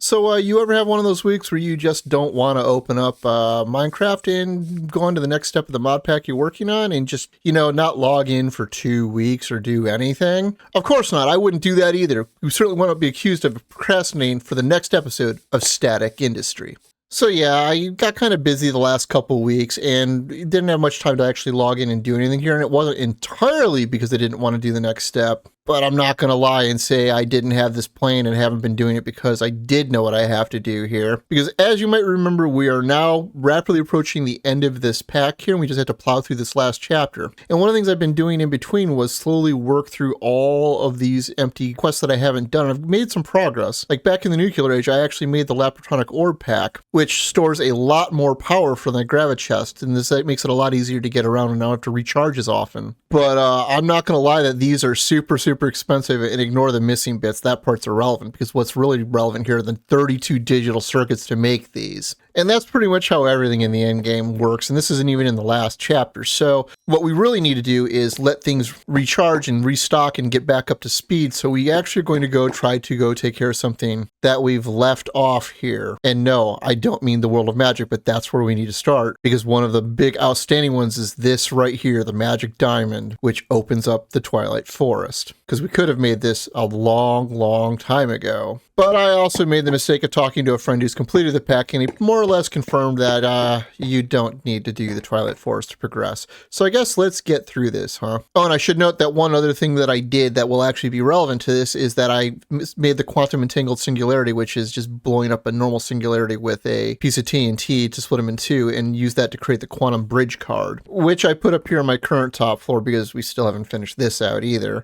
So you ever have one of those weeks where you just don't want to open up Minecraft and go on to the next step of the mod pack you're working on and just, not log in for 2 weeks or do anything? Of course not. I wouldn't do that either. You certainly won't be accused of procrastinating for the next episode of Statech Industry. So yeah, I got kind of busy the last couple weeks and didn't have much time to actually log in and do anything here. And it wasn't entirely because I didn't want to do the next step. But I'm not going to lie and say I didn't have this plan and haven't been doing it because I did know what I have to do here. Because as you might remember, we are now rapidly approaching the end of this pack here, and we just had to plow through this last chapter. And one of the things I've been doing in between was slowly work through all of these empty quests that I haven't done. I've made some progress. Like back in the Nuclear Age, I actually made the Laprotonic Orb pack, which stores a lot more power from the Gravichest, and this makes it a lot easier to get around and not have to recharge as often. But I'm not going to lie that these are super expensive, and ignore the missing bits. That part's irrelevant because what's really relevant here are the 32 digital circuits to make these. And that's pretty much how everything in the end game works. And this isn't even in the last chapter. So what we really need to do is let things recharge and restock and get back up to speed. So we actually are going to try to take care of something that we've left off here. And no, I don't mean the world of magic, but that's where we need to start, because one of the big outstanding ones is this right here, the magic diamond, which opens up the Twilight Forest. Because we could have made this a long time ago. But I also made the mistake of talking to a friend who's completed the pack, and he more or less confirmed that you don't need to do the Twilight Forest to progress. So I guess let's get through this, huh? Oh, and I should note that one other thing that I did that will actually be relevant to this is that I made the Quantum Entangled Singularity, which is just blowing up a normal singularity with a piece of TNT to split them in two, and use that to create the Quantum Bridge card, which I put up here on my current top floor because we still haven't finished this out either.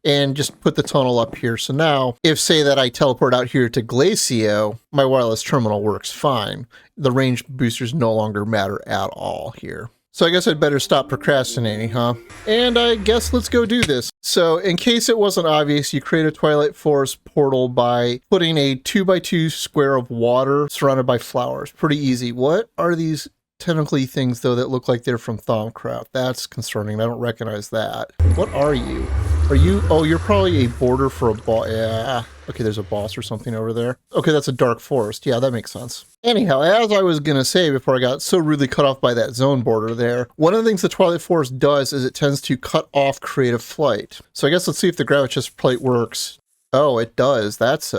And just put the tunnel up here. So now, if say that I teleport out here to Glacio, my wireless terminal works fine. The range boosters no longer matter at all here. So I guess I'd better stop procrastinating, huh? And I guess let's go do this. So in case it wasn't obvious, you create a Twilight Forest portal by putting a 2x2 square of water surrounded by flowers. Pretty easy. What are these tentacly things, though, that look like they're from Thaumcraft? That's concerning. I don't recognize that. What are you? Are you... Oh, you're probably a border for a boss. Yeah. Okay, there's a boss or something over there. Okay, that's a dark forest. Yeah, that makes sense. Anyhow, as I was going to say before I got so rudely cut off by that zone border there, one of the things the Twilight Forest does is it tends to cut off creative flight. So I guess let's see if the Gravichest plate works. Oh, it does. That's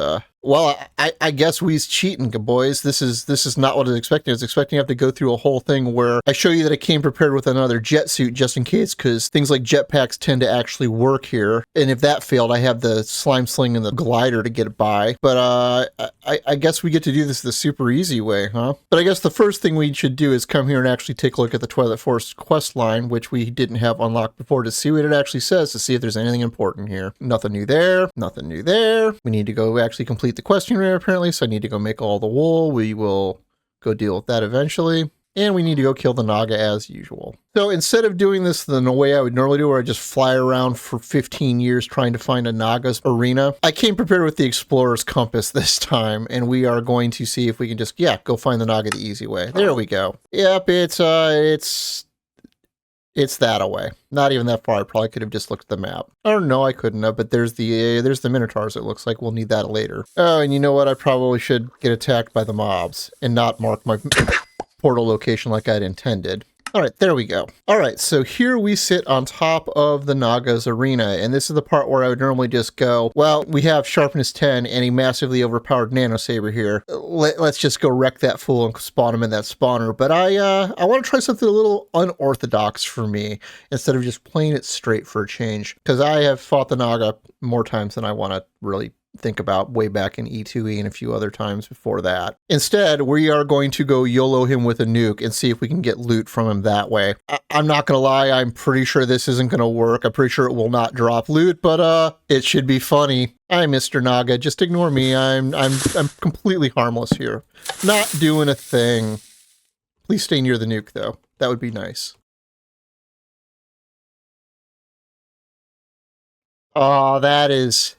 well, I guess we's cheating, boys. This is not what I was expecting. I was expecting to have to go through a whole thing where I show you that I came prepared with another jet suit just in case, because things like jetpacks tend to actually work here. And if that failed, I have the slime sling and the glider to get by. But I guess we get to do this the super easy way, huh? But I guess the first thing we should do is come here and actually take a look at the Twilight Forest quest line, which we didn't have unlocked before, to see what it actually says, to see if there's anything important here. Nothing new there. Nothing new there. We need to go actually complete the questionnaire apparently, so I need to go make all the wool. We will go deal with that eventually. And we need to go kill the Naga as usual. So instead of doing this the way I would normally do, where I just fly around for 15 years trying to find a Naga's arena, I came prepared with the Explorer's Compass this time, and we are going to see if we can just, go find the Naga the easy way. There we go. Yep, it's that away. Not even that far. I probably could have just looked at the map. Oh no, I couldn't have, but there's the Minotaurs, it looks like. We'll need that later. Oh, and you know what? I probably should get attacked by the mobs and not mark my portal location like I'd intended. All right, there we go. All right, so here we sit on top of the Naga's arena, and this is the part where I would normally just go, well, we have sharpness 10 and a massively overpowered nano saber here. Let's just go wreck that fool and spawn him in that spawner. But I want to try something a little unorthodox for me instead of just playing it straight for a change, because I have fought the Naga more times than I want to really think about way back in E2E and a few other times before that. Instead, we are going to go YOLO him with a nuke and see if we can get loot from him that way. I'm not going to lie, I'm pretty sure this isn't going to work. I'm pretty sure it will not drop loot, but it should be funny. Hi, Mr. Naga. Just ignore me. I'm completely harmless here. Not doing a thing. Please stay near the nuke, though. That would be nice. Oh, that is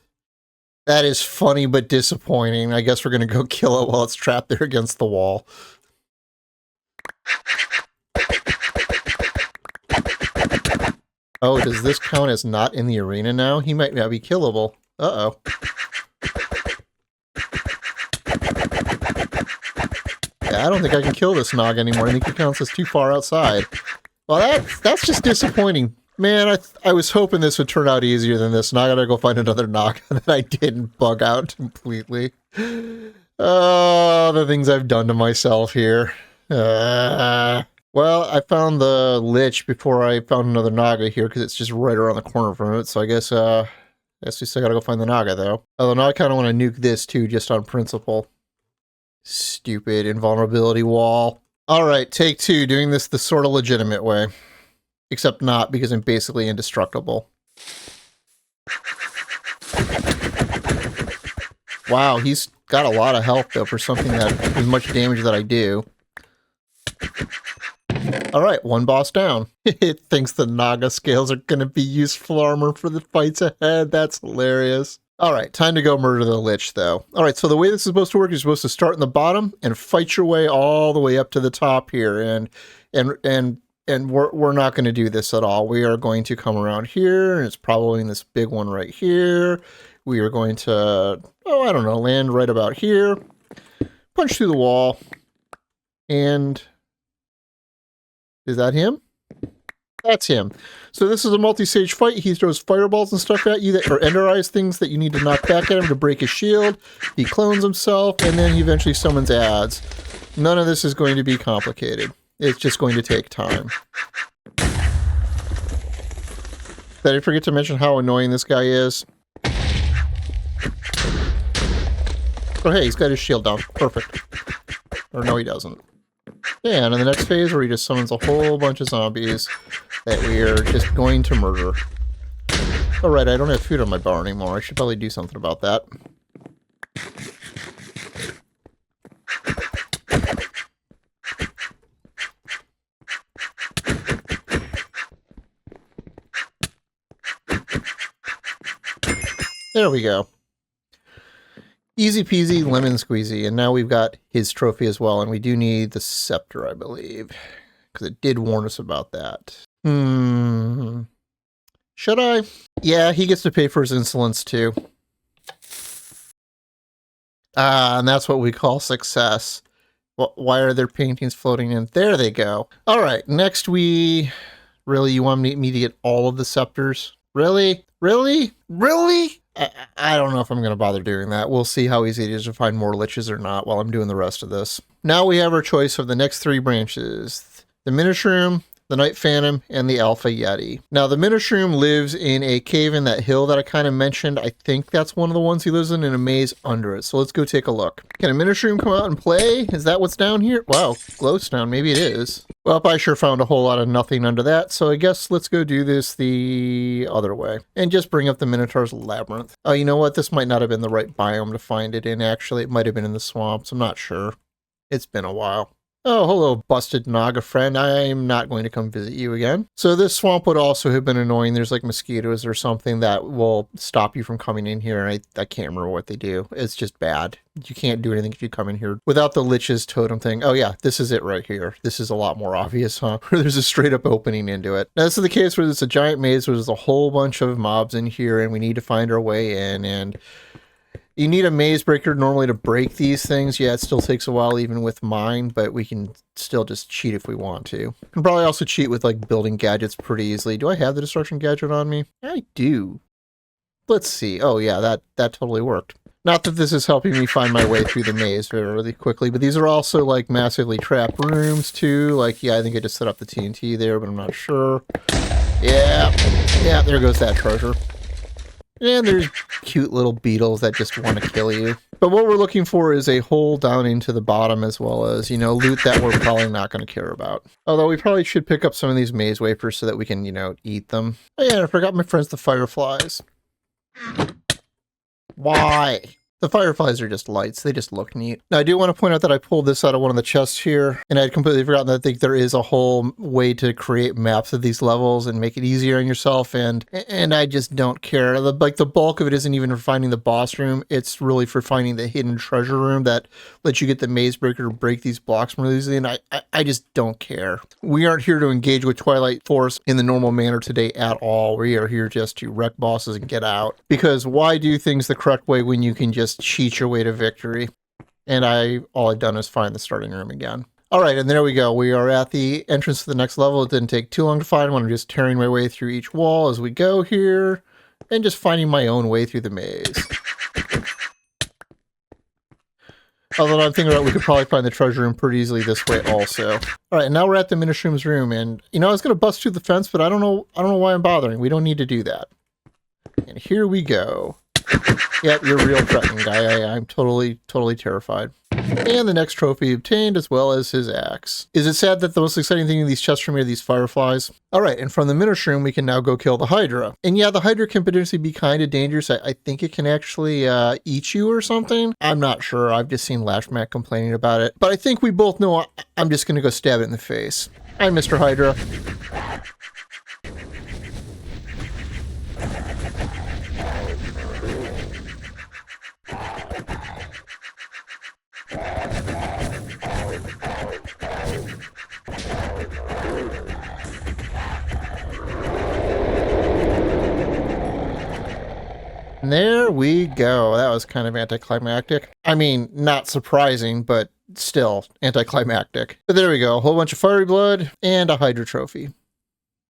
funny but disappointing. I guess we're going to go kill it while it's trapped there against the wall. Oh, does this count as not in the arena now? He might not be killable. Uh-oh. Yeah, I don't think I can kill this Naga anymore. I think it counts as too far outside. Well, that's just disappointing. Man, I was hoping this would turn out easier than this, and I gotta go find another Naga that I didn't bug out completely. Oh, the things I've done to myself here. Well, I found the Lich before I found another Naga here, because it's just right around the corner from it, so I guess we still gotta go find the Naga, though. Although now I kind of want to nuke this, too, just on principle. Stupid invulnerability wall. Alright, take two, doing this the sort of legitimate way. Except not, because I'm basically indestructible. Wow, he's got a lot of health, though, for something that as much damage that I do. Alright, one boss down. It thinks the Naga scales are going to be useful armor for the fights ahead. That's hilarious. Alright, time to go murder the Lich, though. Alright, so the way this is supposed to work, you're supposed to start in the bottom and fight your way all the way up to the top here. And we're not going to do this at all. We are going to come around here, and it's probably in this big one right here. We are going to, I don't know, land right about here. Punch through the wall. And is that him? That's him. So this is a multi-stage fight. He throws fireballs and stuff at you that are Ender Eyes things that you need to knock back at him to break his shield. He clones himself, and then he eventually summons ads. None of this is going to be complicated. It's just going to take time. Did I forget to mention how annoying this guy is? Oh, hey, he's got his shield down. Perfect. Or no, he doesn't. Yeah, and in the next phase where he just summons a whole bunch of zombies that we are just going to murder. Alright, I don't have food on my bar anymore. I should probably do something about that. There we go. Easy peasy, lemon squeezy. And now we've got his trophy as well. And we do need the scepter, I believe. Because it did warn us about that. Should I? Yeah, he gets to pay for his insolence too. Ah, and that's what we call success. Why are there paintings floating in? There they go. All right, next we... Really? You want me to get all of the scepters? Really? Really? Really? I don't know if I'm going to bother doing that. We'll see how easy it is to find more liches or not while I'm doing the rest of this. Now we have our choice of the next three branches. The Minoshroom, the Night Phantom, and the Alpha Yeti. Now the Minoshroom lives in a cave in that hill that I kind of mentioned. I think that's one of the ones he lives in a maze under it. So let's go take a look. Can a Minoshroom come out and play? Is that what's down here? Wow, glowstone. Maybe it is. Well, I sure found a whole lot of nothing under that, so I guess let's go do this the other way. And just bring up the Minotaur's Labyrinth. Oh, you know what? This might not have been the right biome to find it in, actually. It might have been in the swamps. I'm not sure. It's been a while. Oh, hello, busted Naga friend. I'm not going to come visit you again. So this swamp would also have been annoying. There's like mosquitoes or something that will stop you from coming in here. And I can't remember what they do. It's just bad. You can't do anything if you come in here without the Lich's totem thing. Oh yeah, this is it right here. This is a lot more obvious, huh? There's a straight up opening into it. Now this is the case where it's a giant maze where there's a whole bunch of mobs in here and we need to find our way in, and you need a maze breaker normally to break these things. Yeah, it still takes a while even with mine, but we can still just cheat if we want to. Can probably also cheat with like building gadgets pretty easily. Do I have the destruction gadget on me? I do. Let's see. Oh yeah, that totally worked. Not that this is helping me find my way through the maze very really quickly, but these are also like massively trapped rooms too. Like, yeah, I think I just set up the TNT there, but I'm not sure. Yeah, there goes that treasure. And there's cute little beetles that just want to kill you. But what we're looking for is a hole down into the bottom, as well as, you know, loot that we're probably not going to care about. Although we probably should pick up some of these maze wafers so that we can, you know, eat them. Oh yeah, I forgot my friends the fireflies. Why? The fireflies are just lights. They just look neat. Now, I do want to point out that I pulled this out of one of the chests here, and I had completely forgotten that I think there is a whole way to create maps of these levels and make it easier on yourself, and I just don't care. Like, the bulk of it isn't even for finding the boss room. It's really for finding the hidden treasure room that lets you get the maze breaker to break these blocks more easily, and I just don't care. We aren't here to engage with Twilight Forest in the normal manner today at all. We are here just to wreck bosses and get out. Because why do things the correct way when you can just cheat your way to victory? And all I've done is find the starting room again. All right, and there we go. We are at the entrance to the next level. It didn't take too long to find one. I'm just tearing my way through each wall as we go here and just finding my own way through the maze. Although I'm thinking about we could probably find the treasure room pretty easily this way also. All right, now we're at the Minoshroom's room, and you know I was gonna bust through the fence, but I don't know why I'm bothering. We don't need to do that. And here we go. Yep, you're real threatening guy. I'm totally terrified. And the next trophy obtained, as well as his axe. Is it sad that the most exciting thing in these chests are made of these fireflies? Alright, and from the Minoshroom, we can now go kill the Hydra. And yeah, the Hydra can potentially be kind of dangerous. I think it can actually eat you or something. I'm not sure. I've just seen Lashmac complaining about it. But I think we both know I'm just going to go stab it in the face. Hi, Mr. Hydra. And there we go. That was kind of anticlimactic. I mean, not surprising, but still anticlimactic. But there we go. A whole bunch of fiery blood and a Hydra trophy.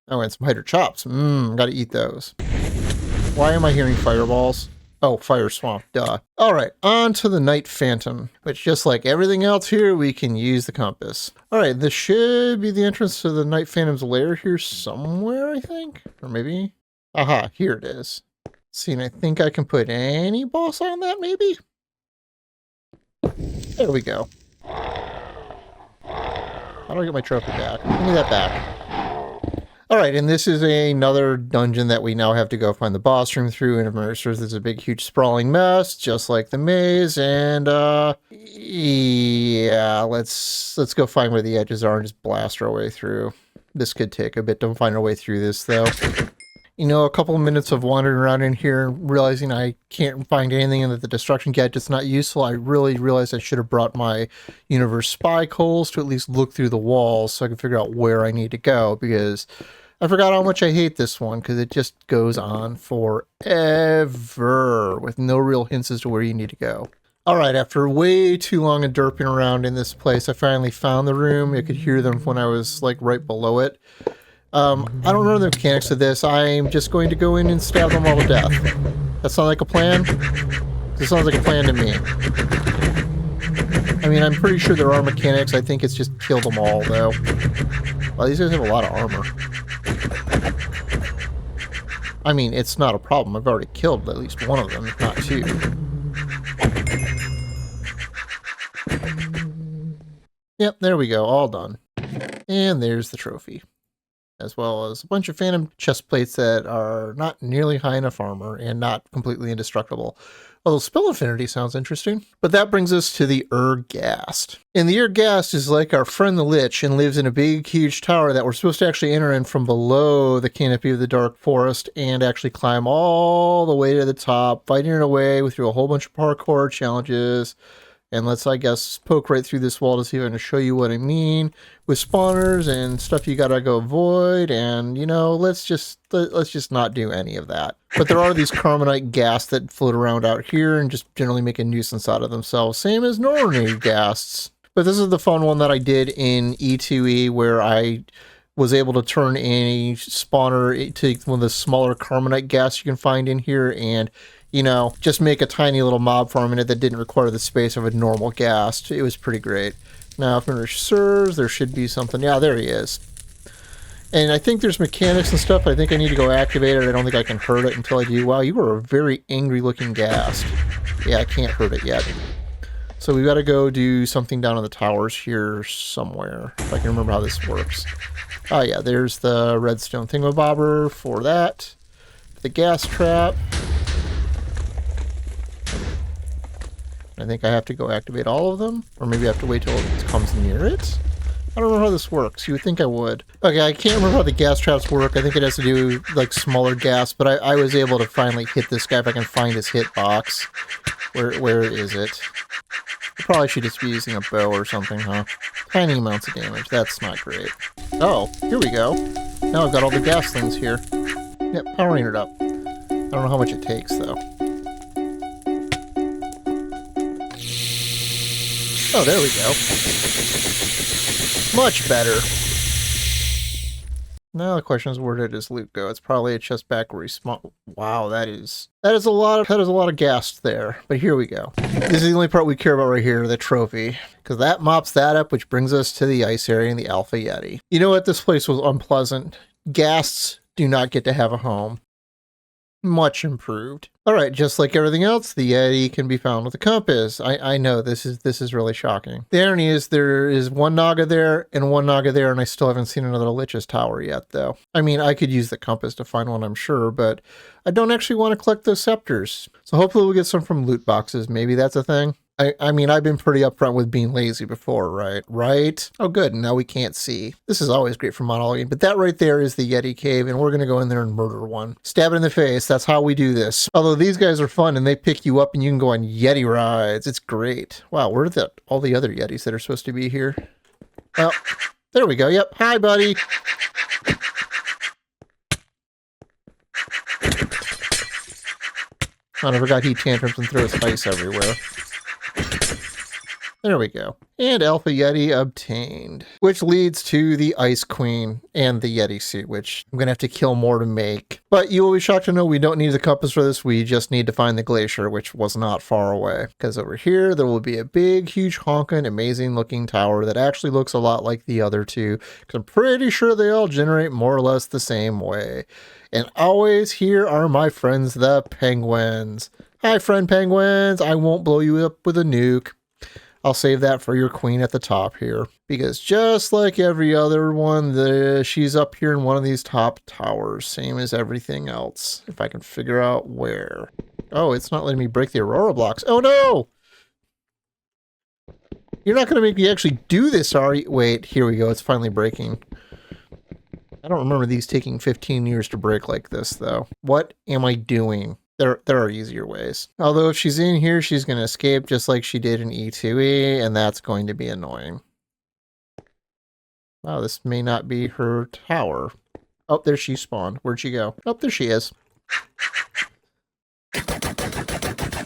Oh, and some Hydra chops. Gotta eat those. Why am I hearing fireballs? Oh, fire swamp, duh. All right, on to the Night Phantom, which just like everything else here, we can use the compass. All right, this should be the entrance to the Night Phantom's lair here somewhere, I think. Or maybe, aha, here it is. See, and I think I can put any boss on that, maybe? There we go. How do I get my trophy back? Give me that back. Alright, and this is another dungeon that we now have to go find the boss room through, and immersers. There's a big, huge, sprawling mess, just like the maze, and, yeah, let's go find where the edges are and just blast our way through. This could take a bit to find our way through this, though. You know, a couple of minutes of wandering around in here and realizing I can't find anything and that the destruction gadget's not useful, I really realized I should have brought my universe spy coals to at least look through the walls so I can figure out where I need to go, because I forgot how much I hate this one, because it just goes on forever with no real hints as to where you need to go. Alright, after way too long of derping around in this place, I finally found the room. I could hear them when I was like right below it. I don't remember the mechanics of this. I'm just going to go in and stab them all to death. That sound like a plan? This sounds like a plan to me. I mean, I'm pretty sure there are mechanics. I think it's just kill them all, though. Wow, these guys have a lot of armor. I mean, it's not a problem. I've already killed at least one of them, if not two. Yep, there we go. All done. And there's the trophy, as well as a bunch of phantom chest plates that are not nearly high enough armor and not completely indestructible. Although spell affinity sounds interesting. But that brings us to the Ur-Ghast. And the Ur-Ghast is like our friend the Lich and lives in a big, huge tower that we're supposed to actually enter in from below the canopy of the dark forest and actually climb all the way to the top, fighting our way through a whole bunch of parkour challenges. And let's, I guess, poke right through this wall to see if I can show you what I mean with spawners and stuff you gotta go avoid. And, you know, let's just not do any of that. But there are these Carbonite ghasts that float around out here and just generally make a nuisance out of themselves, same as normal ghasts. But this is the fun one that I did in E2E, where I was able to turn a spawner to one of the smaller Carbonite ghasts you can find in here, and you know, just make a tiny little mob farm in it that didn't require the space of a normal ghast. It was pretty great. Now, if memory serves, there should be something. Yeah, there he is. And I think there's mechanics and stuff. I think I need to go activate it. I don't think I can hurt it until I do. Wow, you are a very angry-looking ghast. Yeah, I can't hurt it yet. So we got to go do something down in the towers here somewhere, if I can remember how this works. Oh, yeah, there's the redstone thingamabobber for that. The gas trap. I think I have to go activate all of them, or maybe I have to wait till it comes near it. I don't know how this works. You would think I would. Okay, I can't remember how the gas traps work. I think it has to do like smaller gas, but I was able to finally hit this guy if I can find his hitbox. Where is it? I probably should just be using a bow or something, huh? Tiny amounts of damage. That's not great. Oh, here we go. Now I've got all the gas things here. Yep, powering it up. I don't know how much it takes, though. Oh, there we go. Much better. Now the question is, where did his loot go? It's probably a chest back where he spawned. Wow, that is a lot of ghast there. But here we go. This is the only part we care about right here, the trophy. Because that mops that up, which brings us to the ice area and the Alpha Yeti. You know what? This place was unpleasant. Ghasts do not get to have a home. Much improved. All right, just like everything else, the Yeti can be found with a compass. I know this is really shocking. The irony is there is one Naga there and one Naga there, and I still haven't seen another Lich's tower yet, though. I mean, I could use the compass to find one, I'm sure, but I don't actually want to collect those scepters. So hopefully we'll get some from loot boxes. Maybe that's a thing. I mean, I've been pretty upfront with being lazy before, right? Right? Oh, good. Now we can't see. This is always great for monologuing, but that right there is the Yeti cave, and we're going to go in there and murder one. Stab it in the face. That's how we do this. Although these guys are fun, and they pick you up, and you can go on Yeti rides. It's great. Wow, where are all the other Yetis that are supposed to be here? Well, there we go. Yep. Hi, buddy. I never got heat tantrums and throws ice everywhere. There we go. And Alpha Yeti obtained. Which leads to the Ice Queen and the Yeti suit, which I'm going to have to kill more to make. But you will be shocked to know we don't need the compass for this. We just need to find the glacier, which was not far away. Because over here, there will be a big, huge, honking, amazing looking tower that actually looks a lot like the other two. Because I'm pretty sure they all generate more or less the same way. And always here are my friends, the penguins. Hi, friend penguins. I won't blow you up with a nuke. I'll save that for your queen at the top here. Because just like every other one, she's up here in one of these top towers. Same as everything else. If I can figure out where. Oh, it's not letting me break the Aurora blocks. Oh no! You're not going to make me actually do this, are you? Wait, here we go. It's finally breaking. I don't remember these taking 15 years to break like this, though. What am I doing? There are easier ways. Although if she's in here, she's going to escape just like she did in E2E, and that's going to be annoying. Wow, this may not be her tower. Oh, there she spawned. Where'd she go? Oh, there she is.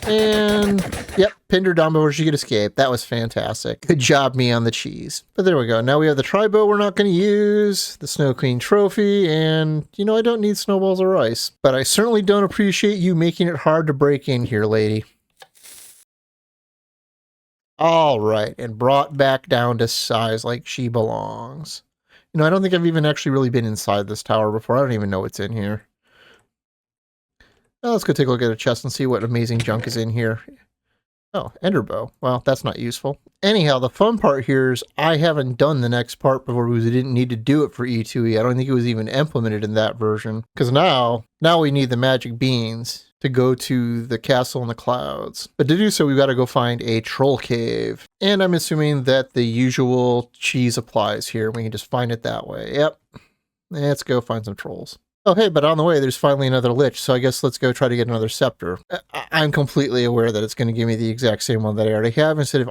And, yep, pinned her down before she could escape. That was fantastic. Good job, me on the cheese. But there we go. Now we have the tri-bow we're not going to use, the Snow Queen trophy, and, you know, I don't need snowballs or ice. But I certainly don't appreciate you making it hard to break in here, lady. All right, and brought back down to size like she belongs. You know, I don't think I've even actually really been inside this tower before. I don't even know what's in here. Well, let's go take a look at a chest and see what amazing junk is in here. Oh, ender bow. Well, that's not useful. Anyhow, the fun part here is I haven't done the next part before because we didn't need to do it for E2E. I don't think it was even implemented in that version. Because now we need the magic beans to go to the castle in the clouds. But to do so, we've got to go find a troll cave. And I'm assuming that the usual cheese applies here. We can just find it that way. Yep. Let's go find some trolls. Oh, hey, but on the way, there's finally another Lich, so I guess let's go try to get another scepter. I'm completely aware that it's going to give me the exact same one that I already have instead of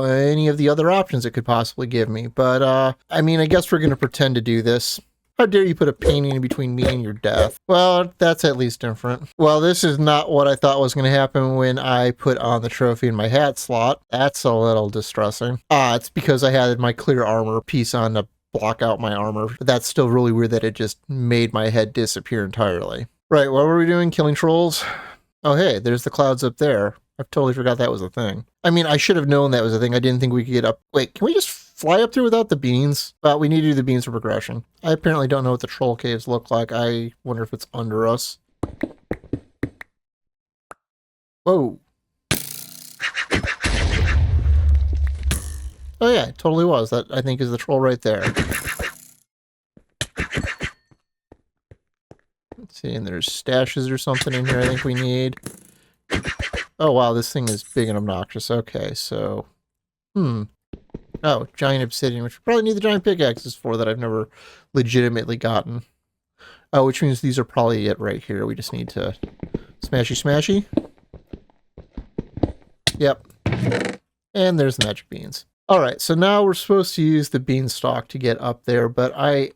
any of the other options it could possibly give me. But, I mean, I guess we're going to pretend to do this. How dare you put a painting in between me and your death? Well, that's at least different. Well, this is not what I thought was going to happen when I put on the trophy in my hat slot. That's a little distressing. It's because I had my clear armor piece on to block out my armor, but that's still really weird that it just made my head disappear entirely. Right, what were we doing? Killing trolls? Oh, hey, there's the clouds up there. I totally forgot that was a thing. I mean, I should have known that was a thing. I didn't think we could get up. Wait, can we just fly up there without the beans? Well, we need to do the beans for progression. I apparently don't know what the troll caves look like. I wonder if it's under us. Whoa. Oh yeah, it totally was. That, I think, is the troll right there. Let's see, and there's stashes or something in here I think we need. Oh wow, this thing is big and obnoxious. Okay, so... Oh, giant obsidian, which we probably need the giant pickaxes for that I've never legitimately gotten. Oh, which means these are probably it right here. We just need to... Smashy smashy. Yep. And there's the magic beans. Alright, so now we're supposed to use the beanstalk to get up there, but I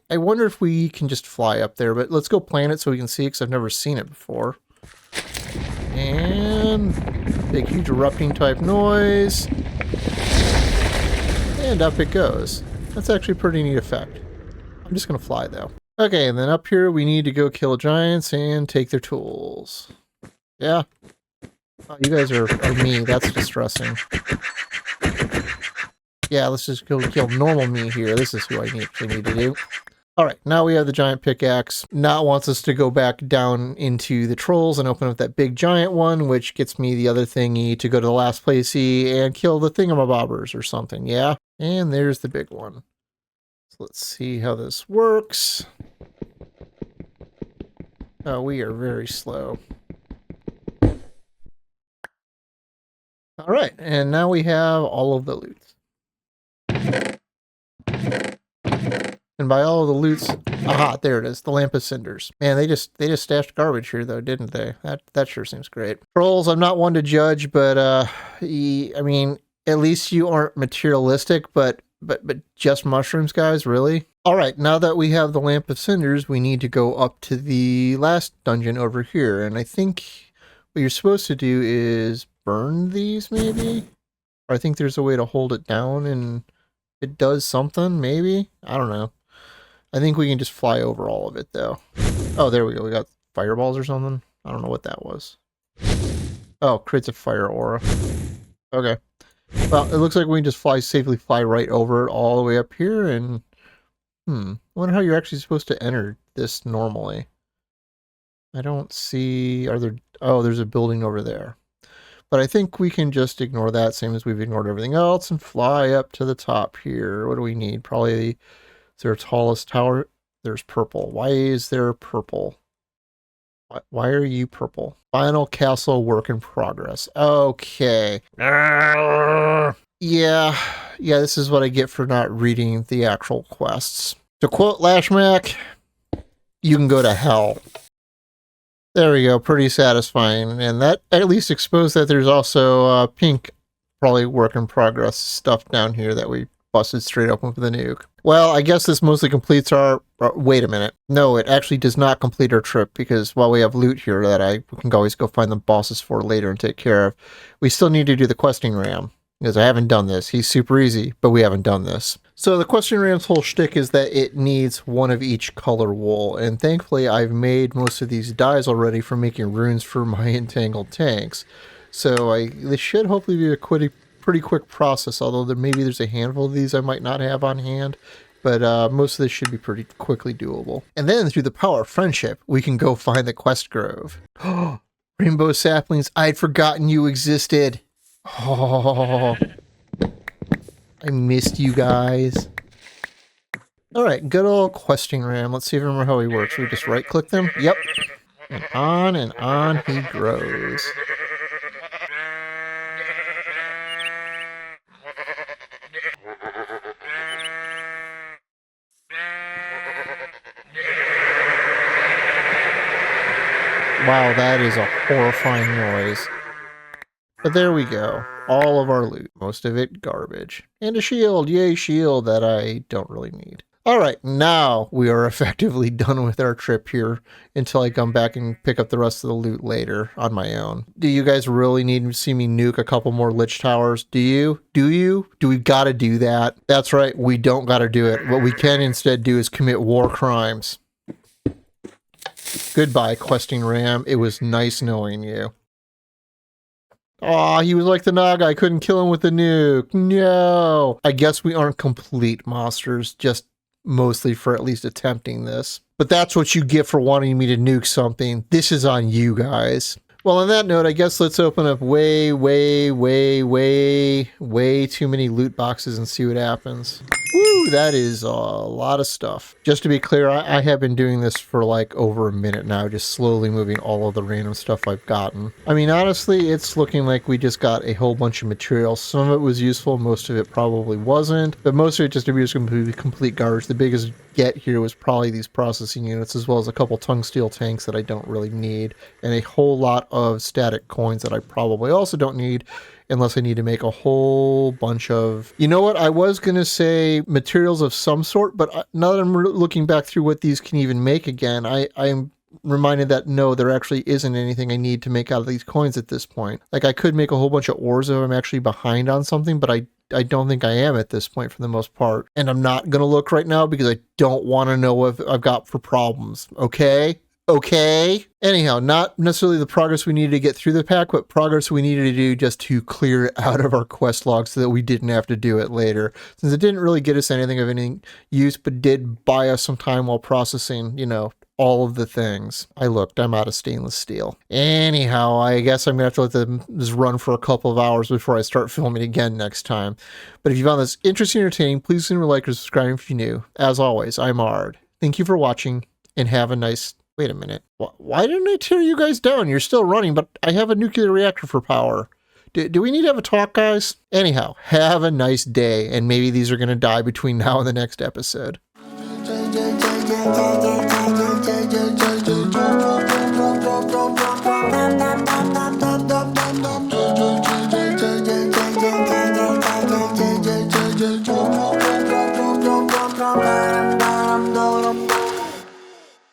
wonder if we can just fly up there, but let's go plan it so we can see it, because I've never seen it before. And big, huge erupting type noise. And up it goes. That's actually a pretty neat effect. I'm just going to fly, though. Okay, and then up here we need to go kill giants and take their tools. Yeah. Oh, you guys are me. That's distressing. Yeah, let's just go kill normal me here. This is who I actually need to do. Alright, now we have the giant pickaxe. Now it wants us to go back down into the trolls and open up that big giant one, which gets me the other thingy to go to the last placey and kill the thingamabobbers or something, yeah? And there's the big one. So let's see how this works. Oh, we are very slow. Alright, and now we have all of the loot. And by all of the loots, aha, there it is, the lamp of cinders. Man, they just stashed garbage here though, didn't they? That sure seems great. Trolls, I'm not one to judge, but I mean, at least you aren't materialistic, but just mushrooms, guys, really? All right, now that we have the lamp of cinders, we need to go up to the last dungeon over here, and I think what you're supposed to do is burn these, maybe? Or I think there's a way to hold it down and it does something, maybe? I don't know. I think we can just fly over all of it, though. Oh, there we go. We got fireballs or something. I don't know what that was. Oh, creates a fire aura. Okay. Well, it looks like we can just safely fly right over it all the way up here, and... I wonder how you're actually supposed to enter this normally. I don't see... Are there... Oh, there's a building over there. But I think we can just ignore that, same as we've ignored everything else, and fly up to the top here. What do we need? Probably... Is there a tallest tower? There's purple. Why is there purple? Why are you purple? Final castle work in progress. Okay. Yeah, this is what I get for not reading the actual quests. To quote Lashmack, you can go to hell. There we go. Pretty satisfying. And that at least exposed that there's also pink, probably work in progress stuff down here that we busted straight open with the nuke. Well, I guess this mostly completes our... wait a minute. No, it actually does not complete our trip, because while we have loot here that we can always go find the bosses for later and take care of, we still need to do the questing ram, because I haven't done this. He's super easy, but we haven't done this. So the questing ram's whole shtick is that it needs one of each color wool, and thankfully I've made most of these dyes already for making runes for my entangled tanks. So this should hopefully be a pretty quick process, although maybe there's a handful of these I might not have on hand, but most of this should be pretty quickly doable. And then through the power of friendship, we can go find the quest grove. Oh, rainbow saplings, I'd forgotten you existed. Oh, I missed you guys. All right, good old questing ram. Let's see if I remember how he works. We just right click them. Yep. And on he grows. Wow, that is a horrifying noise. But there we go. All of our loot. Most of it garbage. And a shield. Yay, shield that I don't really need. Alright, now we are effectively done with our trip here until I come back and pick up the rest of the loot later on my own. Do you guys really need to see me nuke a couple more Lich towers? Do you? Do you? Do we gotta do that? That's right, we don't gotta do it. What we can instead do is commit war crimes. Goodbye, questing ram. It was nice knowing you. Aw, he was like the Naga. I couldn't kill him with the nuke. No. I guess we aren't complete monsters, just mostly for at least attempting this. But that's what you get for wanting me to nuke something. This is on you guys. Well, on that note, I guess let's open up way too many loot boxes and see what happens. Woo, that is a lot of stuff. Just to be clear, I have been doing this for like over a minute now, just slowly moving all of the random stuff I've gotten. I mean, honestly, it's looking like we just got a whole bunch of material. Some of it was useful, most of it probably wasn't, but most of it just was complete garbage. The biggest get here was probably these processing units, as well as a couple tungsteel tanks that I don't really need, and a whole lot of static coins that I probably also don't need, unless I need to make a whole bunch of... You know what? I was going to say materials of some sort, but now that I'm looking back through what these can even make again, I'm reminded that no, there actually isn't anything I need to make out of these coins at this point. Like, I could make a whole bunch of ores if I'm actually behind on something, but I don't think I am at this point for the most part. And I'm not going to look right now because I don't want to know what I've got for problems. Okay? Okay. Anyhow, not necessarily the progress we needed to get through the pack, but progress we needed to do just to clear it out of our quest log so that we didn't have to do it later. Since it didn't really get us anything of any use, but did buy us some time while processing, you know, all of the things. I'm out of stainless steel. Anyhow, I guess I'm going to have to let this run for a couple of hours before I start filming again next time. But if you found this interesting and entertaining, please consider like or subscribing if you're new. As always, I'm Ard. Thank you for watching and have a nice... Wait a minute. Why didn't I tear you guys down? You're still running, but I have a nuclear reactor for power. Do we need to have a talk, guys? Anyhow, have a nice day, and maybe these are going to die between now and the next episode.